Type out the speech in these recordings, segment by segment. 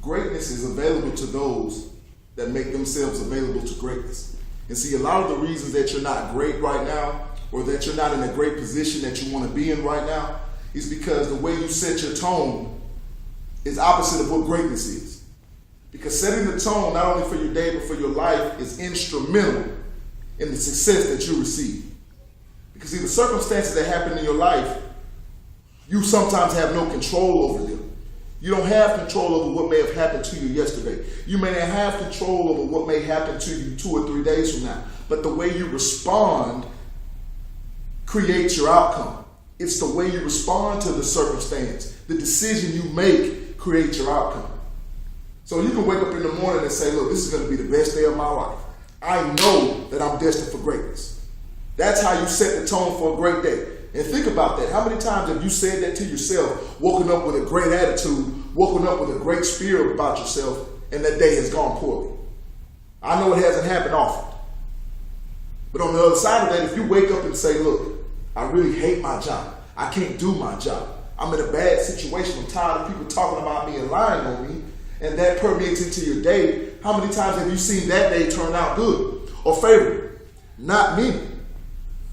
Greatness is available to those that make themselves available to greatness. And see, a lot of the reasons that you're not great right now, or that you're not in a great position that you want to be in right now, is because the way you set your tone is opposite of what greatness is. Because setting the tone, not only for your day, but for your life, is instrumental in the success that you receive. Because see, the circumstances that happen in your life, you sometimes have no control over them. You don't have control over what may have happened to you yesterday. You may not have control over what may happen to you 2 or 3 days from now. But the way you respond creates your outcome. It's the way you respond to the circumstance. The decision you make creates your outcome. So you can wake up in the morning and say, look, this is going to be the best day of my life. I know that I'm destined for greatness. That's how you set the tone for a great day. And think about that. How many times have you said that to yourself, woken up with a great attitude, woken up with a great spirit about yourself, and that day has gone poorly? I know it hasn't happened often. But on the other side of that, if you wake up and say, look, I really hate my job. I can't do my job. I'm in a bad situation. I'm tired of people talking about me and lying on me. And that permeates into your day. How many times have you seen that day turn out good or favorable? Not many.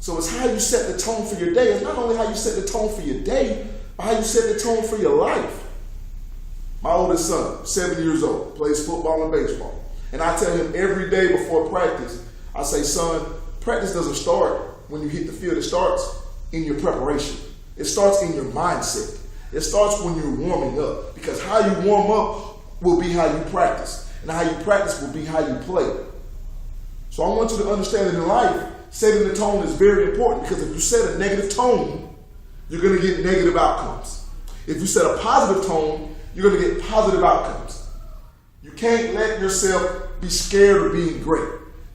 So it's how you set the tone for your day. It's not only how you set the tone for your day, but how you set the tone for your life. My oldest son, 7 years old, plays football and baseball. And I tell him every day before practice, I say, son, practice doesn't start when you hit the field. It starts in your preparation. It starts in your mindset. It starts when you're warming up. Because how you warm up will be how you practice. And how you practice will be how you play. So I want you to understand that in life, setting the tone is very important, because if you set a negative tone, you're going to get negative outcomes. If you set a positive tone, you're going to get positive outcomes. You can't let yourself be scared of being great.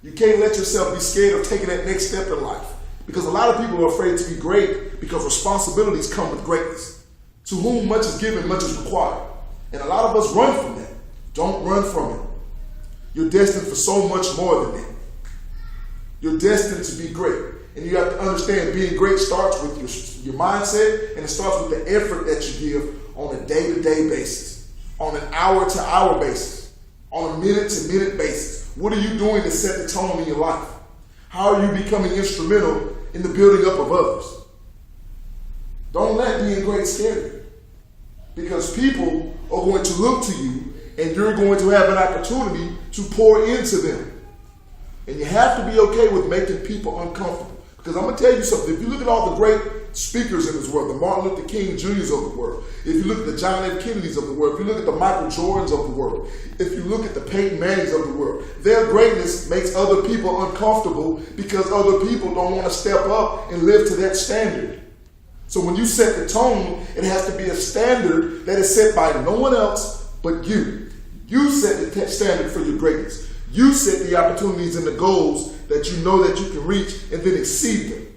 You can't let yourself be scared of taking that next step in life. Because a lot of people are afraid to be great because responsibilities come with greatness. To whom much is given, much is required. And a lot of us run from that. Don't run from it. You're destined for so much more than that. You're destined to be great. And you have to understand being great starts with your mindset, and it starts with the effort that you give on a day-to-day basis, on an hour-to-hour basis, on a minute-to-minute basis. What are you doing to set the tone in your life? How are you becoming instrumental in the building up of others? Don't let being great scare you, because people are going to look to you, and you're going to have an opportunity to pour into them. And you have to be okay with making people uncomfortable. Because I'm going to tell you something. If you look at all the great speakers in this world, the Martin Luther King Jr.'s of the world, if you look at the John F. Kennedys of the world, if you look at the Michael Jordans of the world, if you look at the Peyton Mannings of the world, their greatness makes other people uncomfortable because other people don't want to step up and live to that standard. So when you set the tone, it has to be a standard that is set by no one else but you. You set the standard for your greatness. You set the opportunities and the goals that you know that you can reach, and then exceed them.